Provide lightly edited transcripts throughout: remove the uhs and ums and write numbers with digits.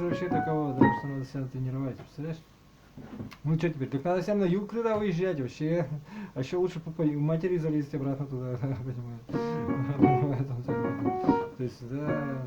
вообще такого, да, что надо себя тренировать, представляешь? Ну что теперь, так надо всем на юг туда выезжать вообще, а еще лучше по матери залезть обратно туда, понимаешь? То есть, да.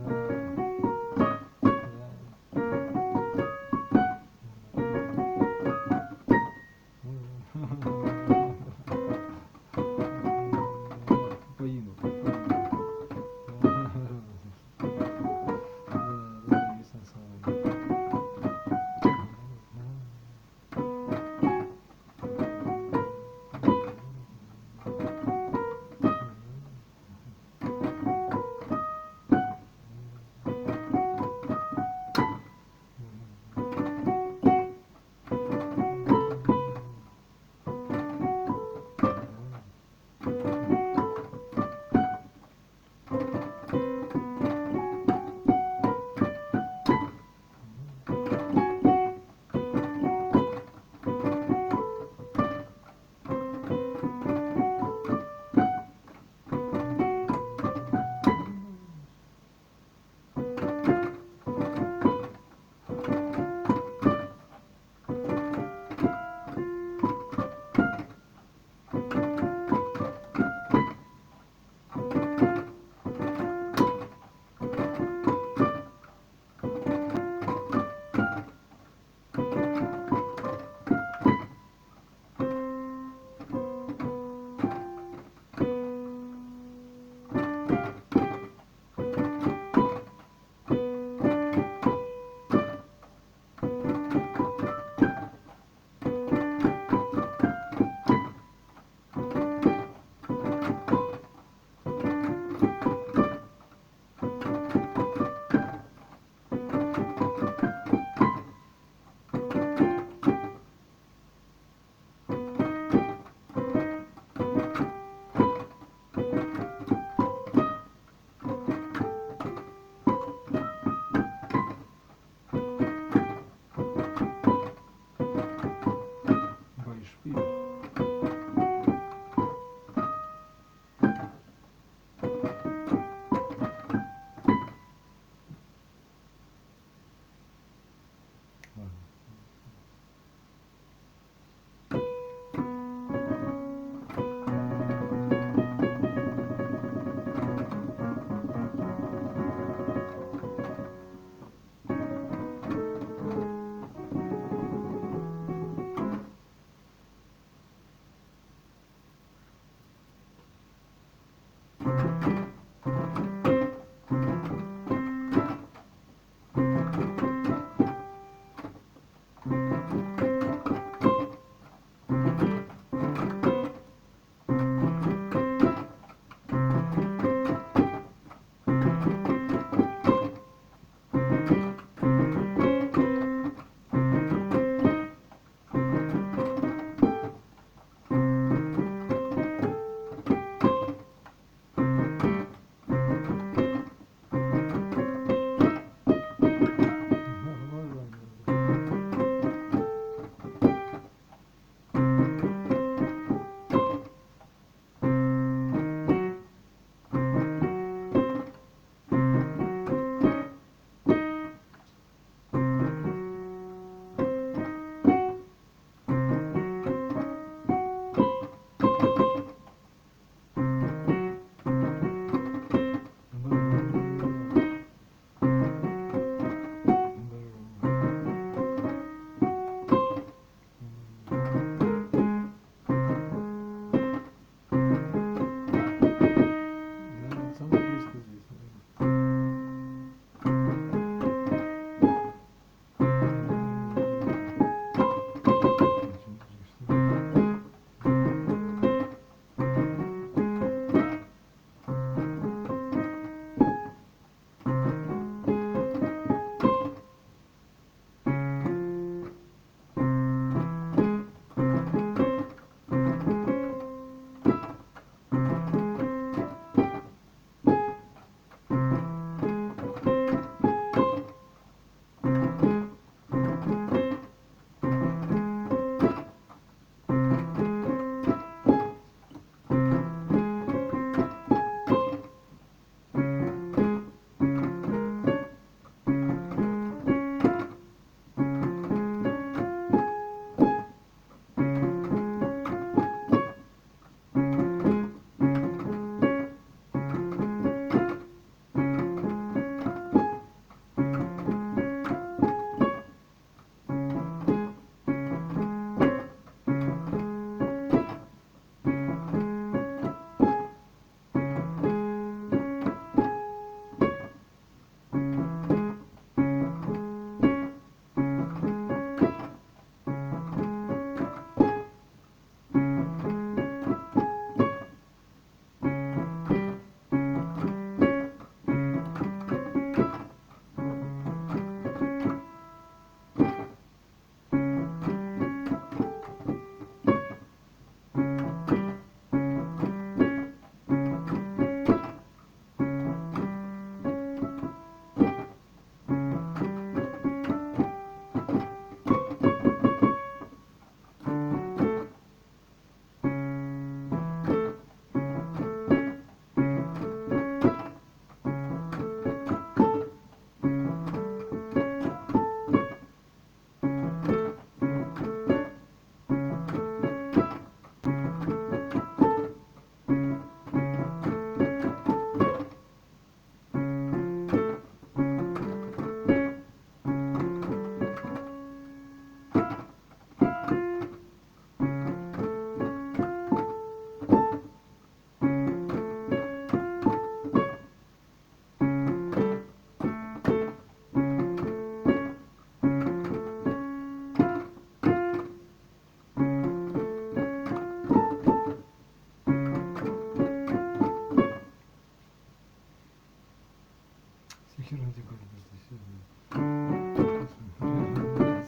Херня такое просто все.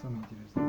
Самое интересное.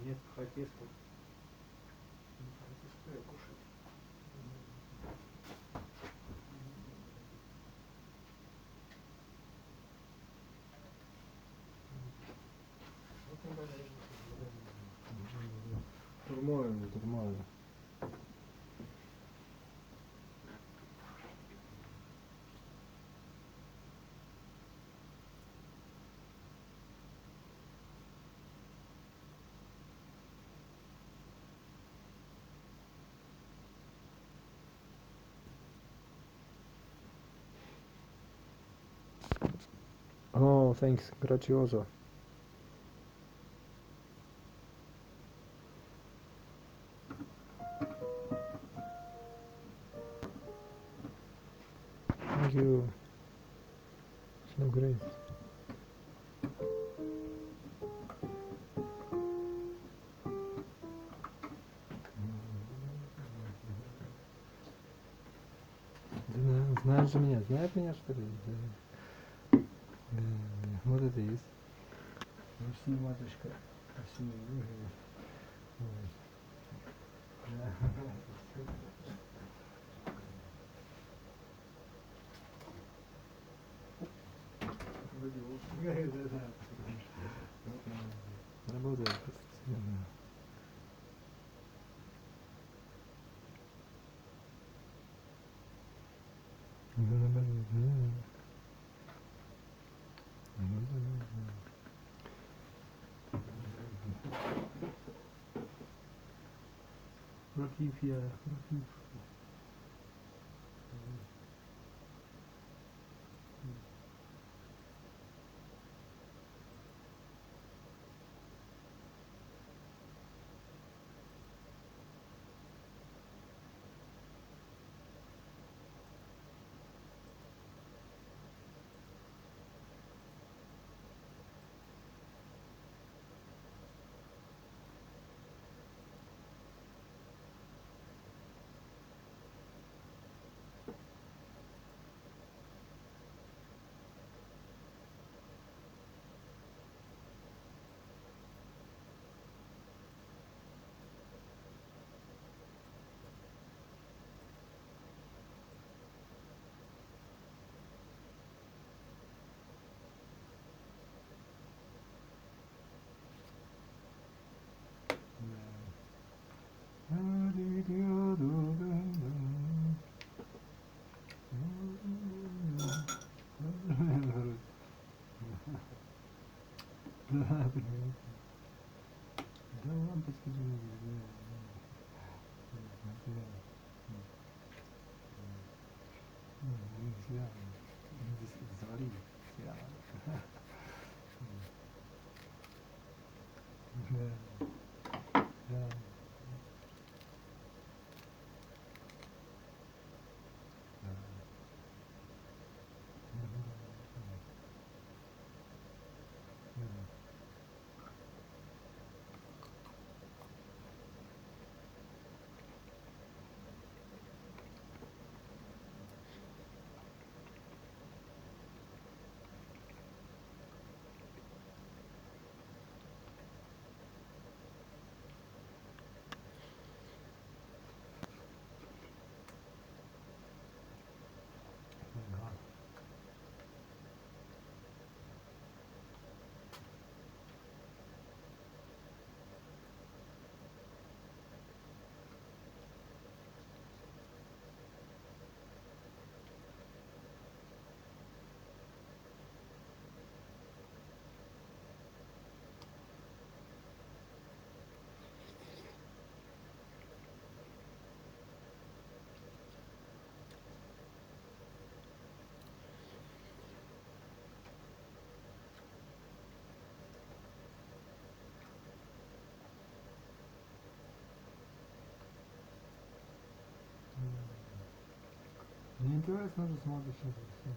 Нет, хотеску. Хотеску я кушать. Нормально, нормально. Oh, thanks, gracioso. Thank you. So great. Знаешь же меня, знает меня что ли? Да. Вот это и есть. Руси, матушка, Россия, Работает. Рахив я, Рахив. Да, лампочки завалили. Да. Мне интересно же смотришь это все.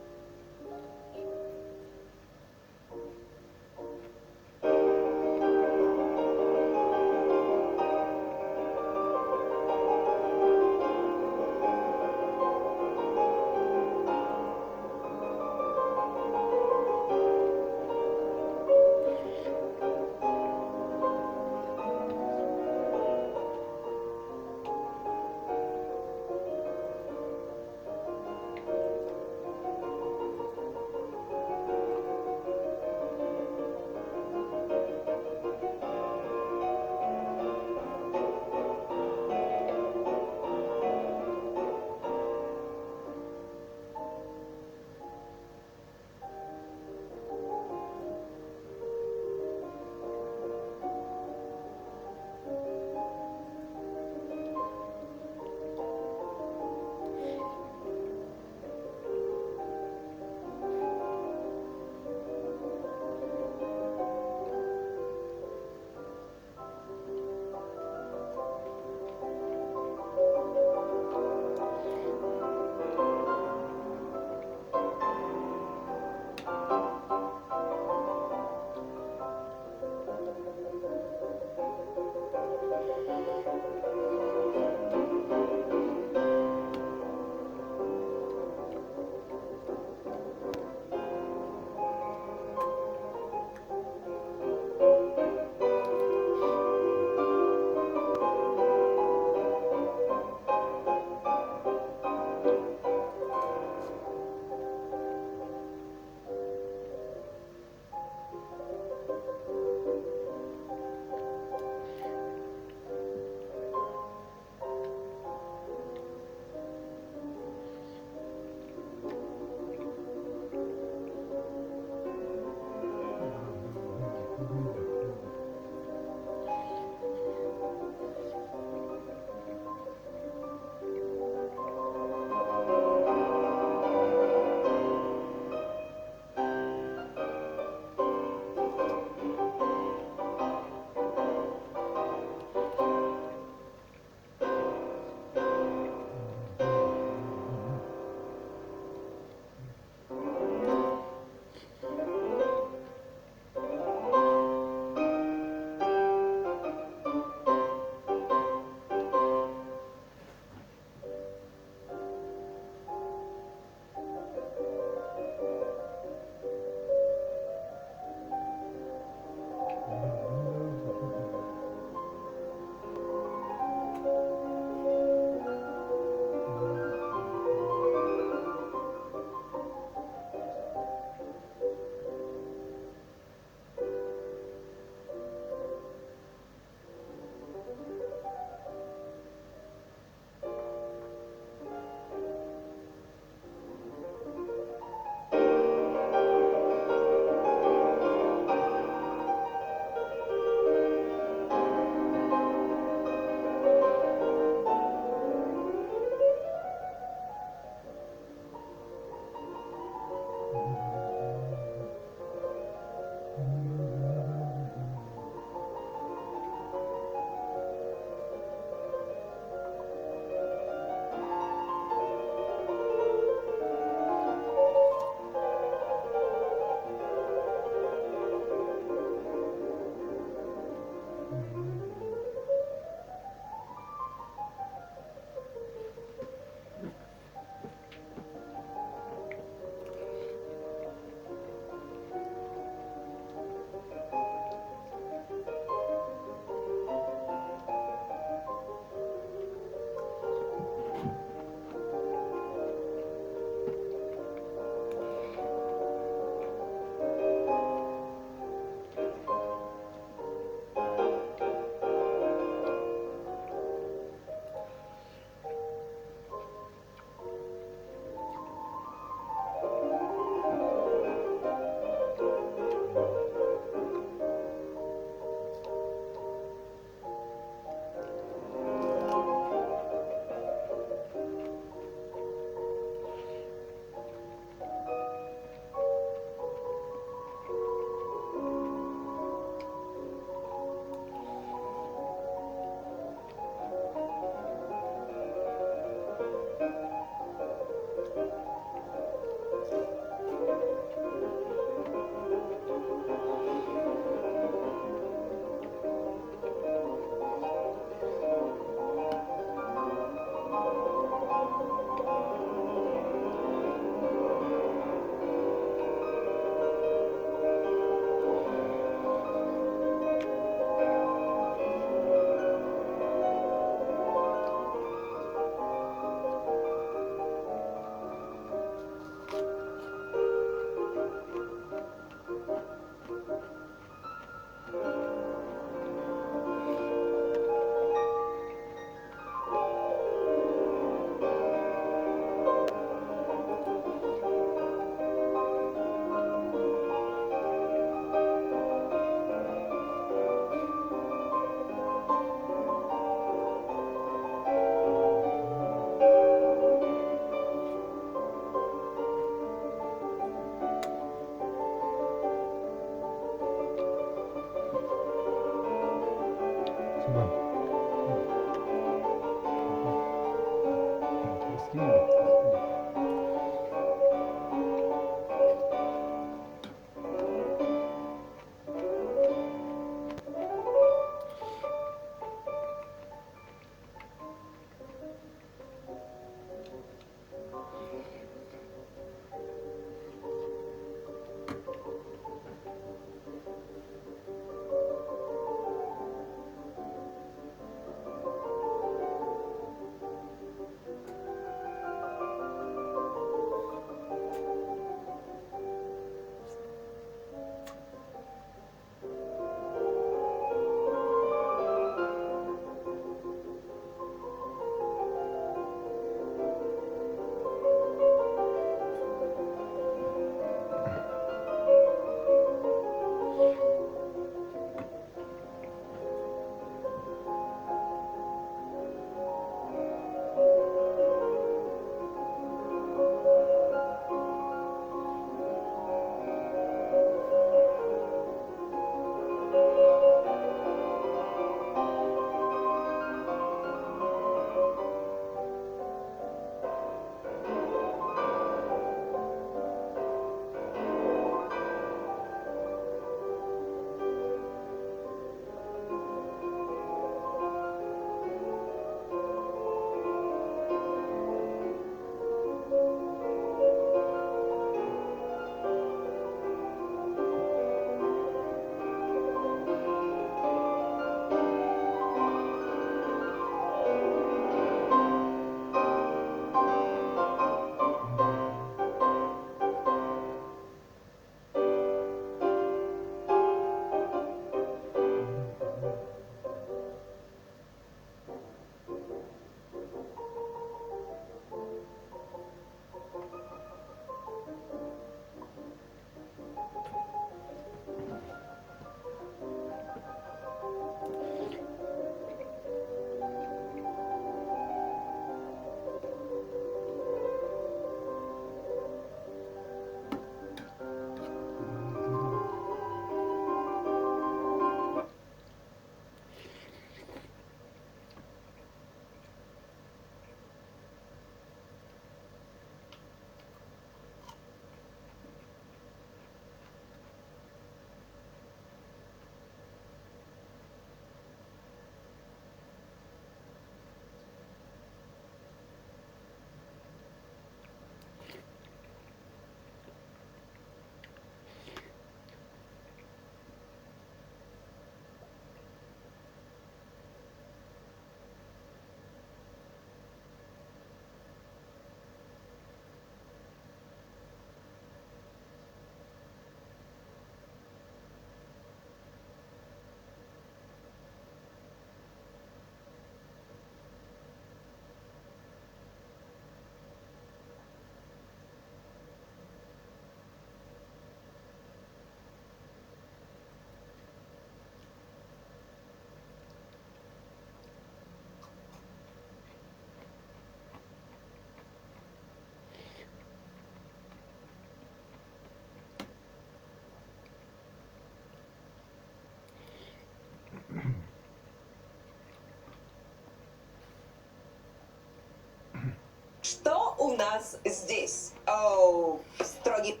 Что у нас здесь? О, строгий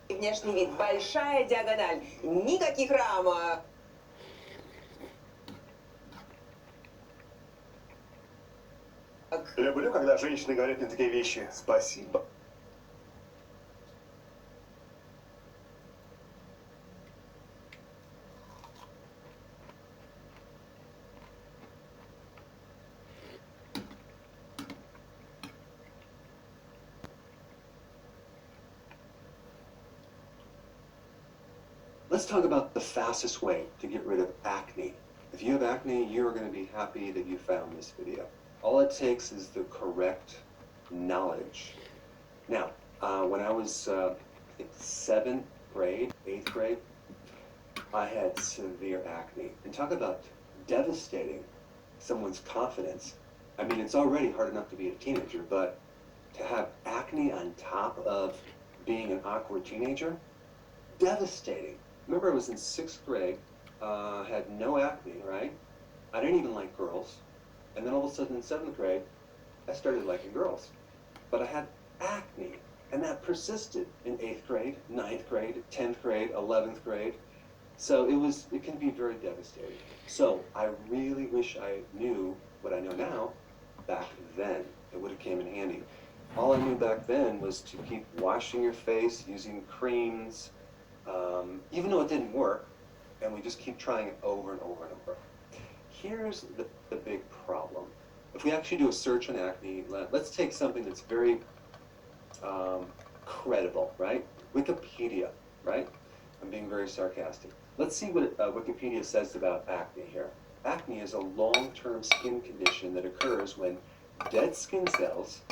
внешний вид, большая диагональ, никаких рамок. Люблю, когда женщины говорят мне такие вещи. Спасибо. Let's talk about the fastest way to get rid of acne. If you have acne, you're going to be happy that you found this video. All it takes is the correct knowledge. Now, when I was, I think 7th grade, 8th grade, I had severe acne. And talk about devastating someone's confidence. I mean, it's already hard enough to be a teenager, but to have acne on top of being an awkward teenager, devastating. Remember, I was in 6th grade, had no acne, right? I didn't even like girls. And then all of a sudden in 7th grade, I started liking girls. But I had acne, and that persisted in 8th grade, 9th grade, 10th grade, 11th grade. So it can be very devastating. So I really wish I knew what I know now back then. It would have came in handy. All I knew back then was to keep washing your face, using creams, even though it didn't work, and we just keep trying it over and over and over. Here's the big problem. If we actually do a search on acne, let's take something that's very credible, right? Wikipedia, right? I'm being very sarcastic. Let's see what Wikipedia says about acne here. Acne is a long-term skin condition that occurs when dead skin cells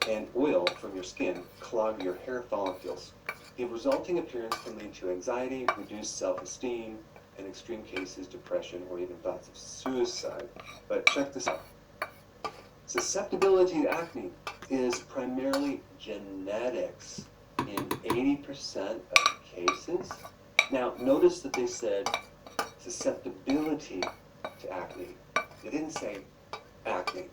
and oil from your skin clog your hair follicles. The resulting appearance can lead to anxiety, reduced self-esteem, in extreme cases, depression, or even thoughts of suicide. But check this out. Susceptibility to acne is primarily genetics in 80% of cases. Now, notice that they said susceptibility to acne. They didn't say acne.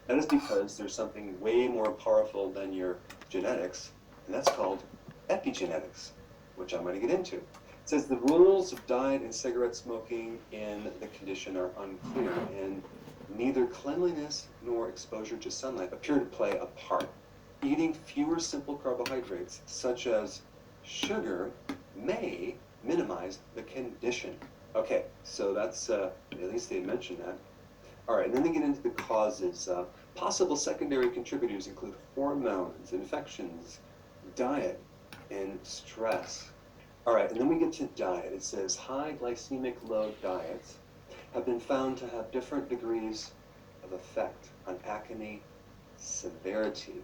That is because there's something way more powerful than your genetics, and that's called epigenetics, which I'm going to get into. It says the rules of diet and cigarette smoking in the condition are unclear, and neither cleanliness nor exposure to sunlight appear to play a part. Eating fewer simple carbohydrates, such as sugar, may minimize the condition. Okay, so that's, at least they mentioned that. All right, and then they get into the causes. Possible secondary contributors include hormones, infections, diet, and stress. All right, and then we get to diet. It says high glycemic load diets have been found to have different degrees of effect on acne severity.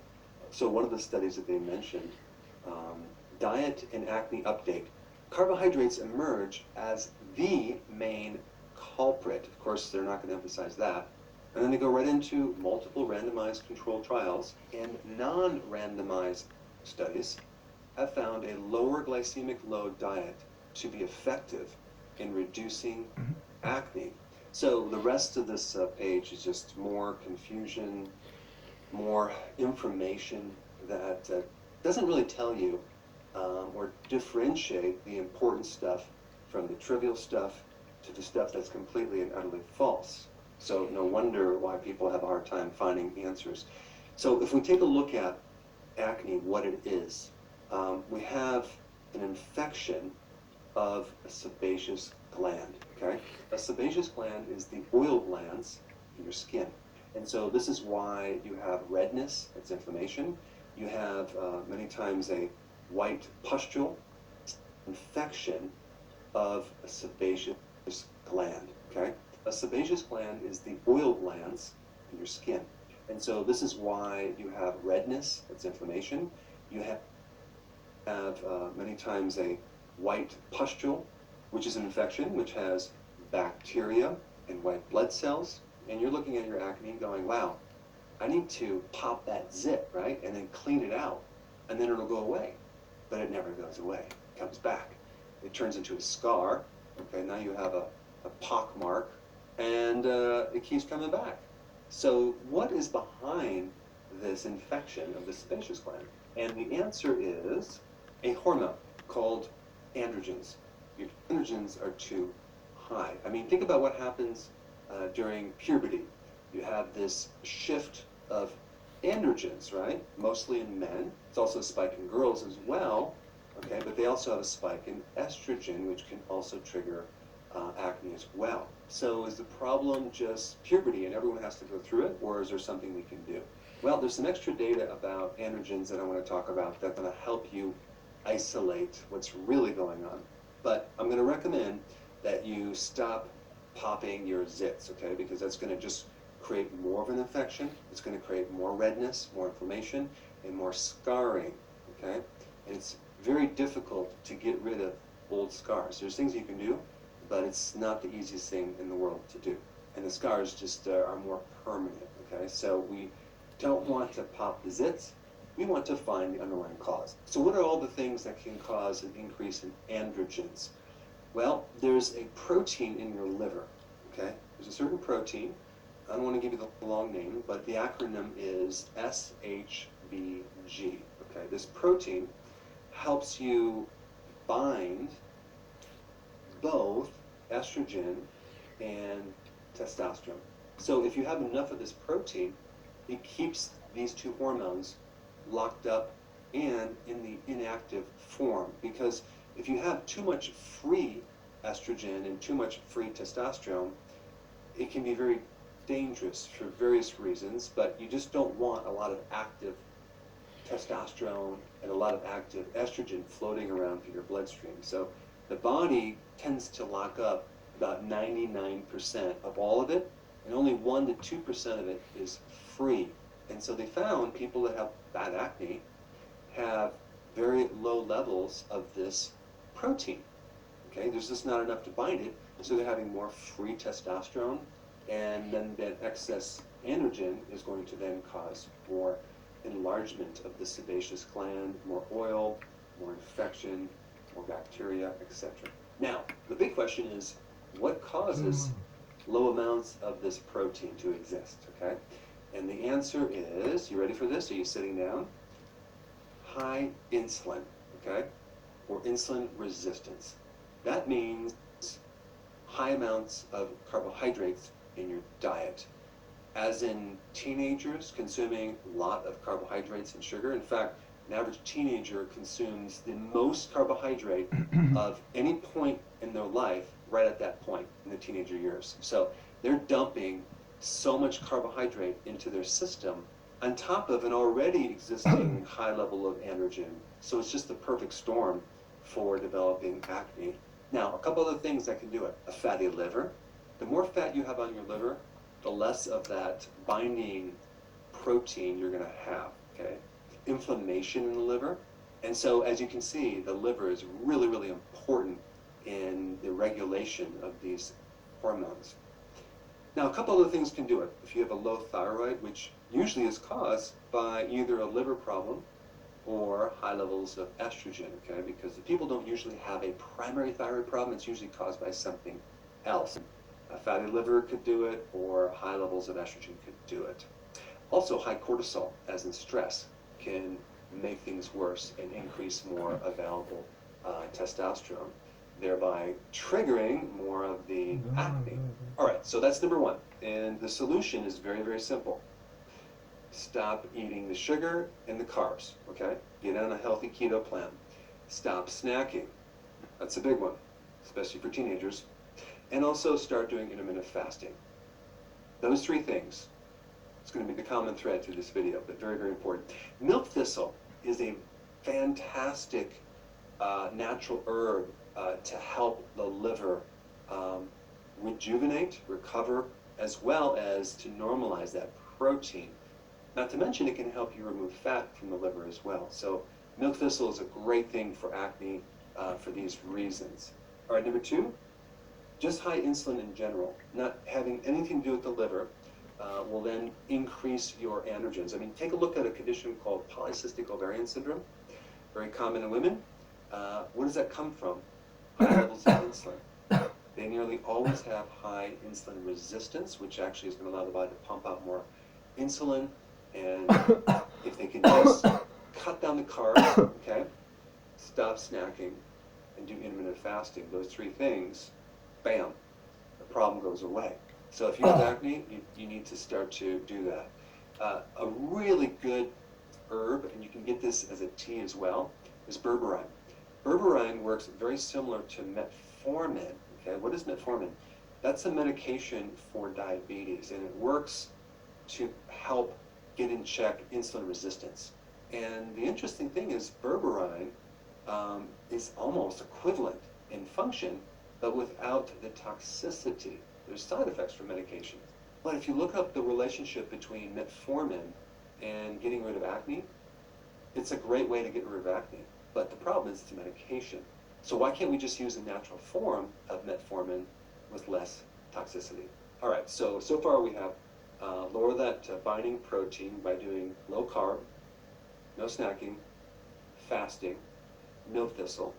So one of the studies that they mentioned, diet and acne update. Carbohydrates emerge as the main culprit. Of course, they're not going to emphasize that. And then they go right into multiple randomized controlled trials, and non-randomized studies have found a lower glycemic load diet to be effective in reducing acne. So the rest of this page is just more confusion, more information that doesn't really tell you or differentiate the important stuff from the trivial stuff to the stuff that's completely and utterly false. So no wonder why people have a hard time finding answers. So if we take a look at acne, what it is, we have an infection of a sebaceous gland, okay? A sebaceous gland is the oil glands in your skin. And so this is why you have redness, it's inflammation. You have many times a white pustule, infection of a sebaceous gland, okay? A sebaceous gland is the oil glands in your skin. And so this is why you have redness, it's inflammation. You have many times a white pustule, which is an infection, which has bacteria and white blood cells. And you're looking at your acne going, wow, I need to pop that zit, right? And then clean it out, and then it'll go away. But it never goes away, it comes back. It turns into a scar, okay? Now you have a pock mark, and it keeps coming back. So what is behind this infection of the sebaceous gland? And the answer is a hormone called androgens. Your androgens are too high. I mean, think about what happens during puberty. You have this shift of androgens, right? Mostly in men. It's also a spike in girls as well, okay? But they also have a spike in estrogen, which can also trigger acne as well. So is the problem just puberty and everyone has to go through it, or is there something we can do? Well, there's some extra data about androgens that I want to talk about that's going to help you isolate what's really going on. But I'm going to recommend that you stop popping your zits, okay? Because that's going to just create more of an infection. It's going to create more redness, more inflammation, and more scarring, okay? And it's very difficult to get rid of old scars. There's things you can do, but it's not the easiest thing in the world to do. And the scars just are more permanent, okay? So we don't want to pop the zits. We want to find the underlying cause. So what are all the things that can cause an increase in androgens? Well, there's a protein in your liver, okay? There's a certain protein. I don't want to give you the long name, but the acronym is SHBG, okay? This protein helps you bind both estrogen and testosterone. So if you have enough of this protein, it keeps these two hormones locked up and in the inactive form. Because if you have too much free estrogen and too much free testosterone, it can be very dangerous for various reasons, but you just don't want a lot of active testosterone and a lot of active estrogen floating around through your bloodstream. So the body tends to lock up about 99% of all of it, and only 1 to 2% of it is free. And so they found people that have bad acne have very low levels of this protein. Okay, there's just not enough to bind it, so they're having more free testosterone, and then that excess androgen is going to then cause more enlargement of the sebaceous gland, more oil, more infection, more bacteria, etc. Now, the big question is, what causes low amounts of this protein to exist, okay? And the answer is, you ready for this? Are you sitting down? High insulin, okay? Or insulin resistance. That means high amounts of carbohydrates in your diet. As in teenagers consuming a lot of carbohydrates and sugar. In fact, an average teenager consumes the most carbohydrate of any point in their life right at that point in the teenager years. So they're dumping so much carbohydrate into their system on top of an already existing high level of androgen. So it's just the perfect storm for developing acne. Now, a couple other things that can do it. A fatty liver. The more fat you have on your liver, the less of that binding protein you're going to have, okay? Inflammation in the liver. And so, as you can see, the liver is really, really important in the regulation of these hormones. Now, a couple other things can do it. If you have a low thyroid, which usually is caused by either a liver problem or high levels of estrogen, okay? Because the people don't usually have a primary thyroid problem. It's usually caused by something else. A fatty liver could do it, or high levels of estrogen could do it. Also, high cortisol, as in stress, can make things worse and increase more available testosterone, thereby triggering more of the acne. All right, so that's number one. And the solution is very, very simple. Stop eating the sugar and the carbs, okay? Get on a healthy keto plan. Stop snacking. That's a big one, especially for teenagers. And also start doing intermittent fasting. Those three things. It's going to be the common thread through this video, but very, very important. Milk thistle is a fantastic natural herb to help the liver rejuvenate, recover, as well as to normalize that protein. Not to mention it can help you remove fat from the liver as well. So milk thistle is a great thing for acne for these reasons. All right, number two, just high insulin in general, not having anything to do with the liver, will then increase your androgens. I mean, take a look at a condition called Polycystic Ovarian syndrome, very common in women. Where does that come from? High levels of insulin. They nearly always have high insulin resistance, which actually is going to allow the body to pump out more insulin. And if they can just cut down the carbs, okay, stop snacking, and do intermittent fasting, those three things, bam, the problem goes away. So if you have acne, you need to start to do that. A really good herb, and you can get this as a tea as well, is Berberine. Berberine works very similar to metformin. Okay, what is metformin? That's a medication for diabetes, and it works to help get in check insulin resistance. And the interesting thing is Berberine is almost equivalent in function, but without the toxicity. There's side effects from medication. But if you look up the relationship between metformin and getting rid of acne, it's a great way to get rid of acne. But the problem is it's a medication. So why can't we just use a natural form of metformin with less toxicity? All right, so far we have lower that binding protein by doing low carb, no snacking, fasting, no thistle.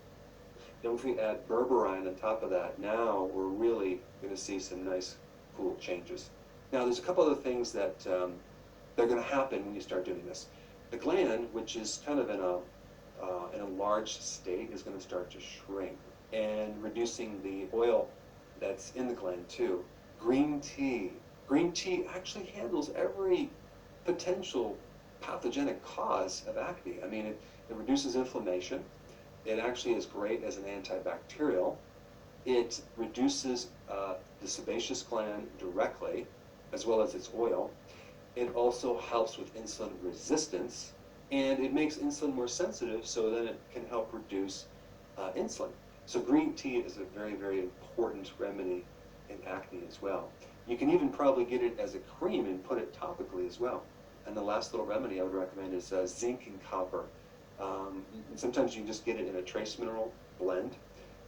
Then if we add berberine on top of that, now we're really going to see some nice, cool changes. Now there's a couple other things that they're going to happen when you start doing this. The gland, which is kind of in a large state, is going to start to shrink, and reducing the oil that's in the gland too. Green tea actually handles every potential pathogenic cause of acne. I mean, it reduces inflammation. It actually is great as an antibacterial. It reduces the sebaceous gland directly, as well as its oil. It also helps with insulin resistance, and it makes insulin more sensitive, so then it can help reduce insulin. So green tea is a very, very important remedy in acne as well. You can even probably get it as a cream and put it topically as well. And the last little remedy I would recommend is zinc and copper. Sometimes you can just get it in a trace mineral blend.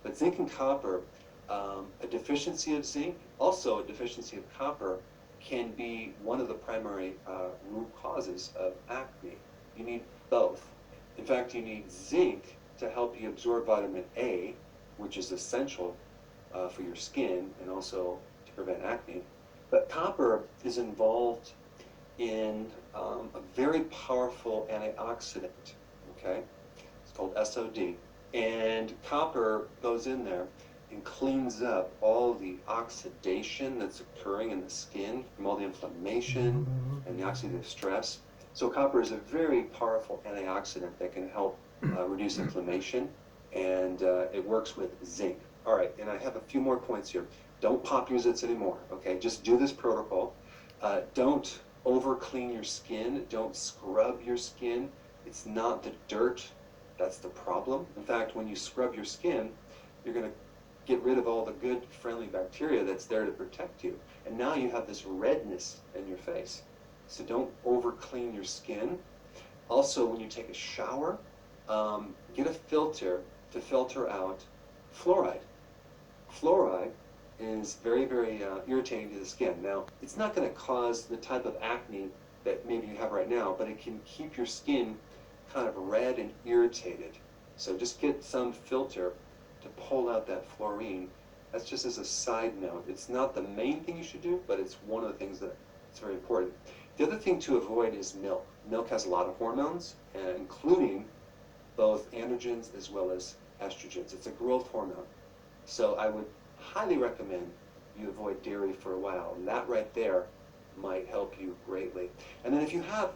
But zinc and copper, a deficiency of zinc, also a deficiency of copper, can be one of the primary root causes of acne. You need both. In fact, you need zinc to help you absorb vitamin A, which is essential for your skin and also to prevent acne. But copper is involved in a very powerful antioxidant, okay? It's called SOD. And copper goes in there and cleans up all the oxidation that's occurring in the skin from all the inflammation and the oxidative stress. So copper is a very powerful antioxidant that can help reduce inflammation, and it works with zinc. All right, and I have a few more points here. Don't pop your zits anymore, okay? Just do this protocol. Don't over clean your skin. Don't scrub your skin. It's not the dirt that's the problem. In fact, when you scrub your skin, you're going to get rid of all the good, friendly bacteria that's there to protect you. And now you have this redness in your face. So don't over clean your skin. Also, when you take a shower, get a filter to filter out fluoride. Fluoride is very, very irritating to the skin. Now, it's not going to cause the type of acne that maybe you have right now, but it can keep your skin kind of red and irritated. So just get some filter to pull out that fluorine. That's just as a side note. It's not the main thing you should do, but it's one of the things that it's very important. The other thing to avoid is milk. Milk has a lot of hormones, including both androgens as well as estrogens. It's a growth hormone. So I would highly recommend you avoid dairy for a while. And that right there might help you greatly. And then if you have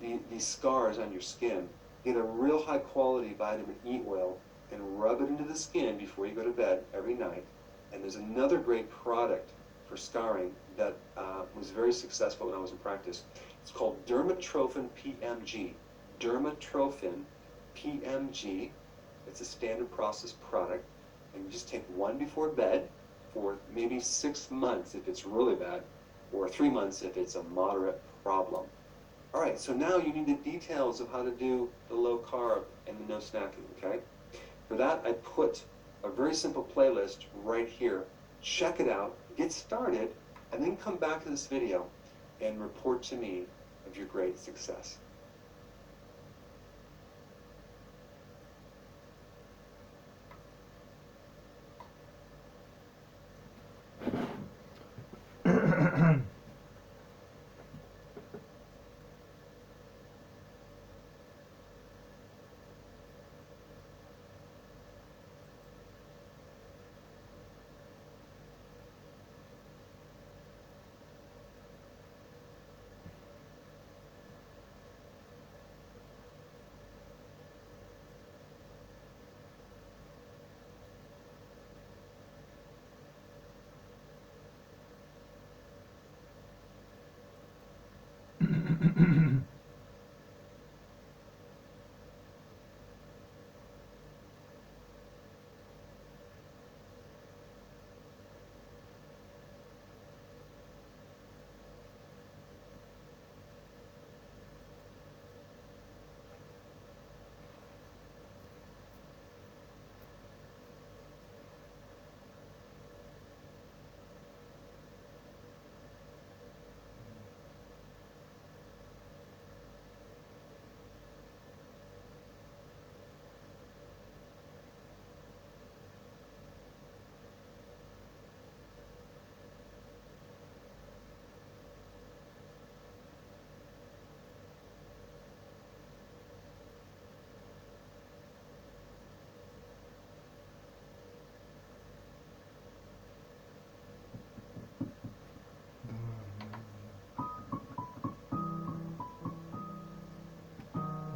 these scars on your skin, get a real high quality vitamin E oil and rub it into the skin before you go to bed every night. And there's another great product for scarring that was very successful when I was in practice. It's called Dermatrophin PMG. Dermatrophin PMG. It's a standard process product. And you just take one before bed for maybe 6 months if it's really bad, or 3 months if it's a moderate problem. All right, so now you need the details of how to do the low carb and the no snacking, okay? For that, I put a very simple playlist right here. Check it out, get started, and then come back to this video and report to me of your great success.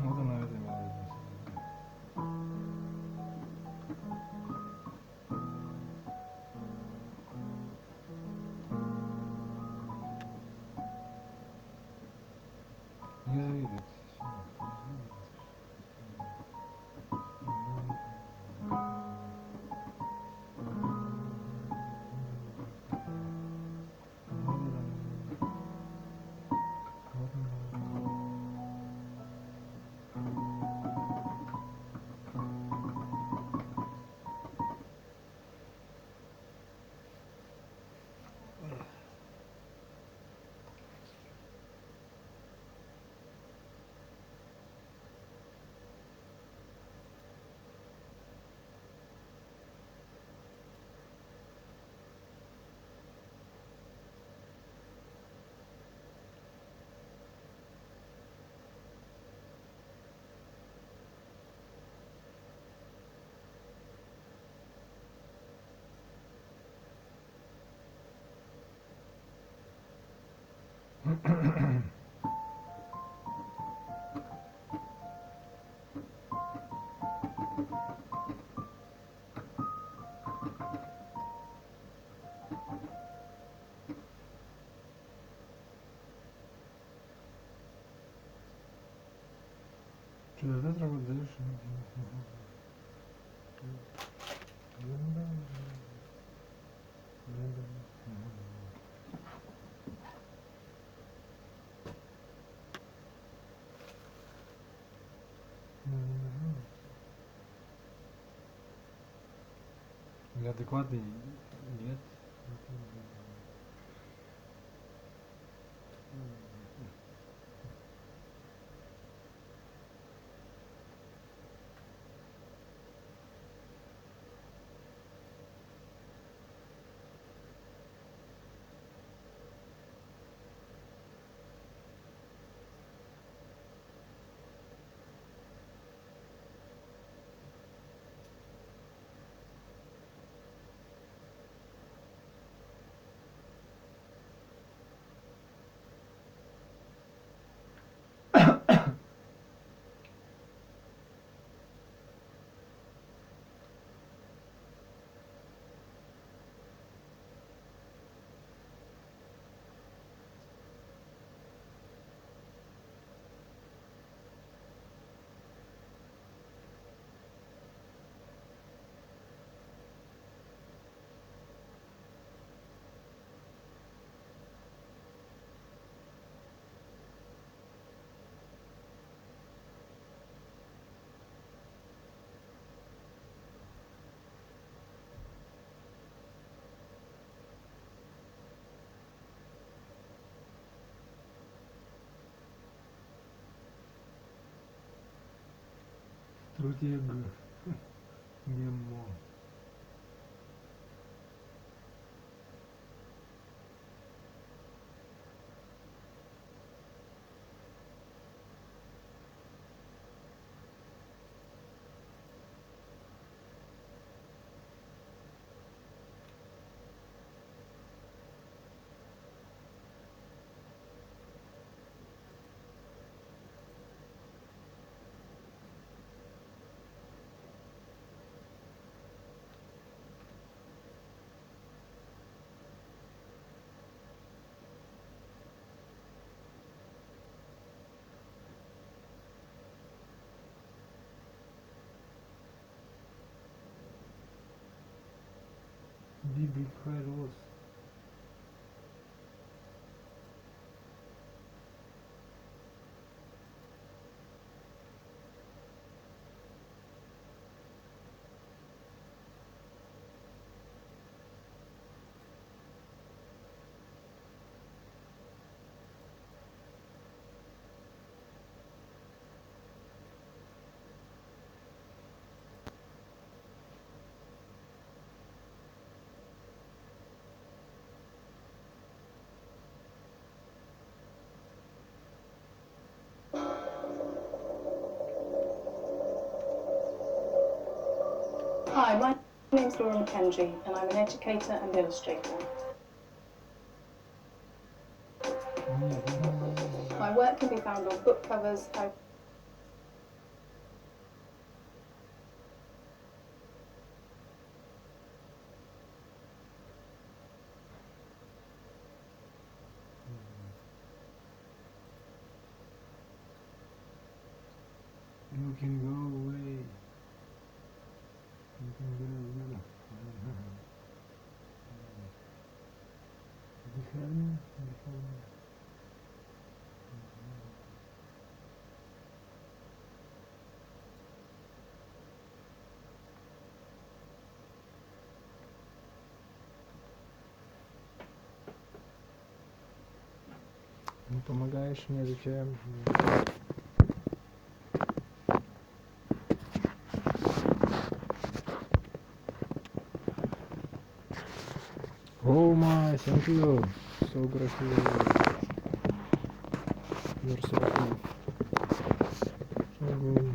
Вот она это имела в виду. Не завидуйте. Что, опять работаешь? Неадекватный? Нет. Трутег. Немо. big high loss. Hi, my name's Laura McKenzie, and I'm an educator and illustrator. My work can be found on book covers. You can go away. You can go away. Дыхание, дыхание. Ну, помогаешь мне, изучаем. Oh my, thank you. So красиво. You're so cool. So good.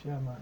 Shama.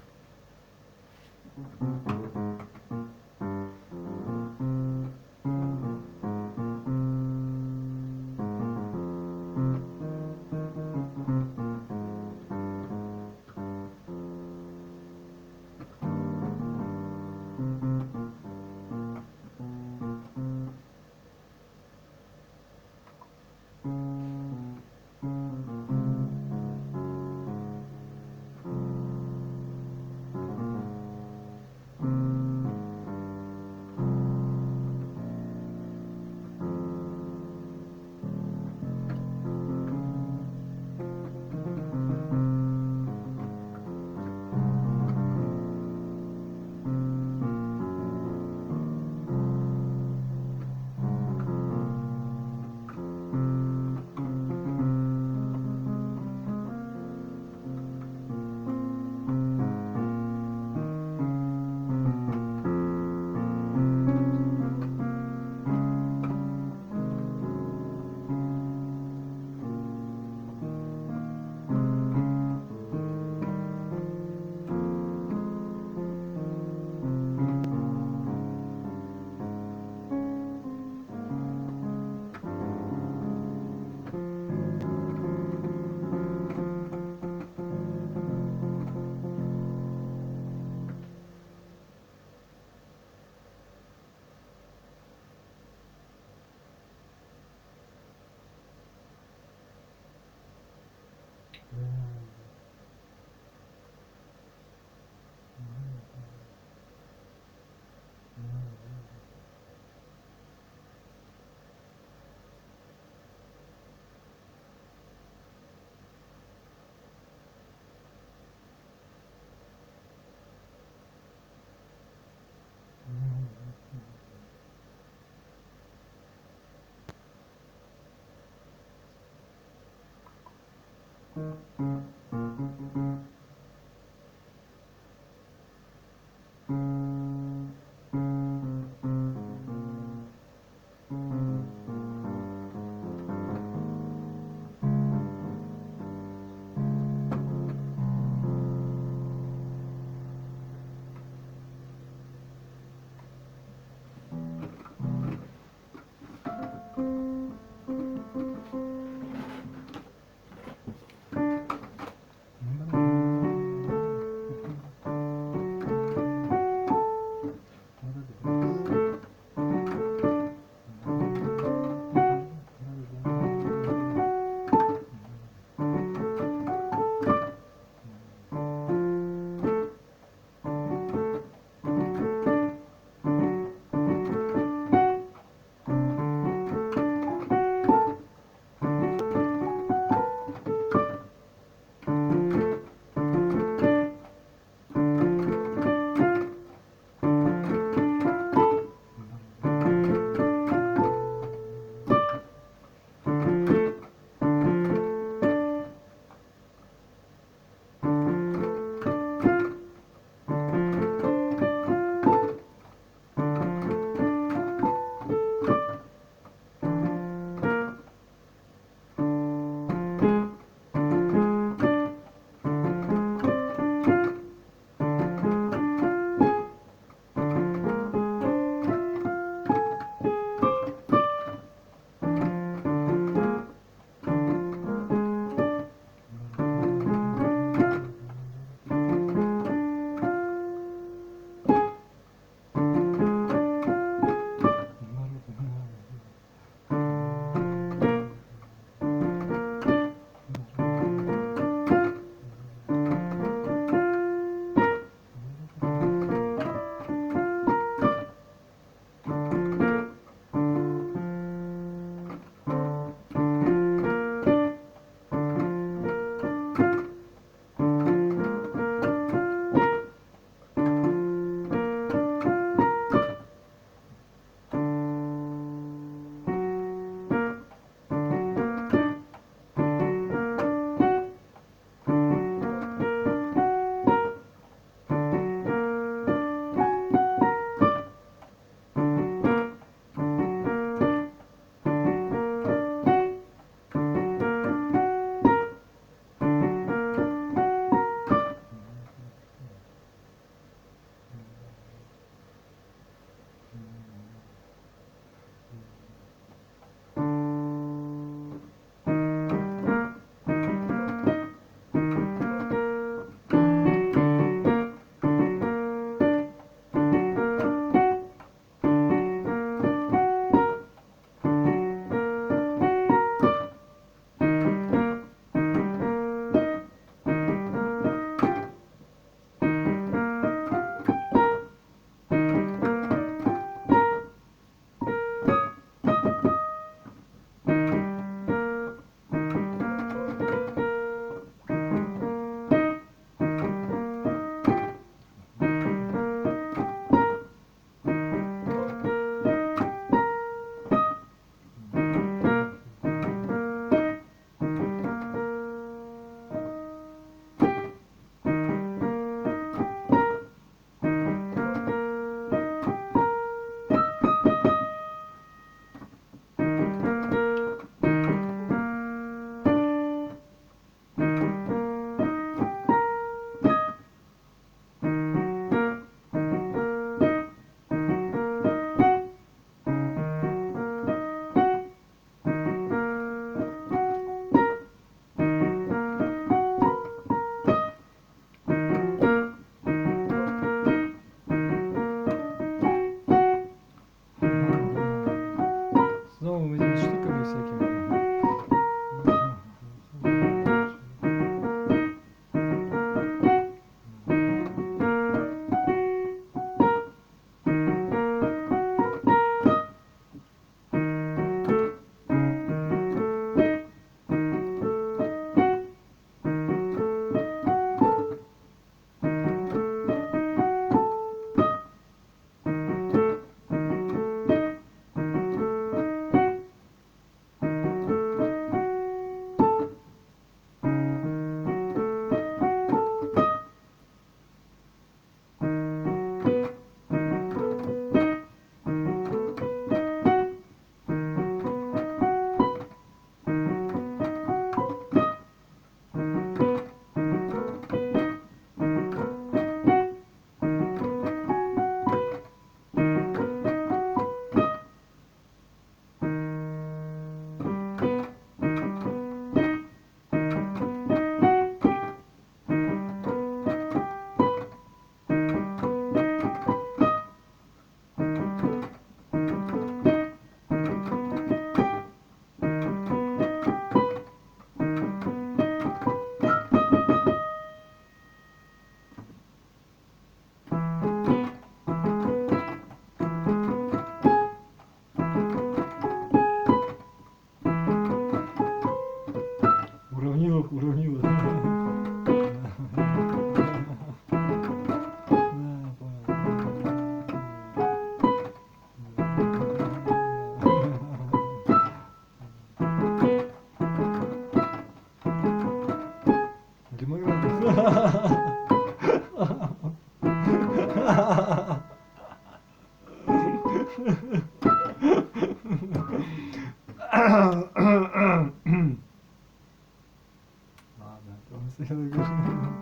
Я такой,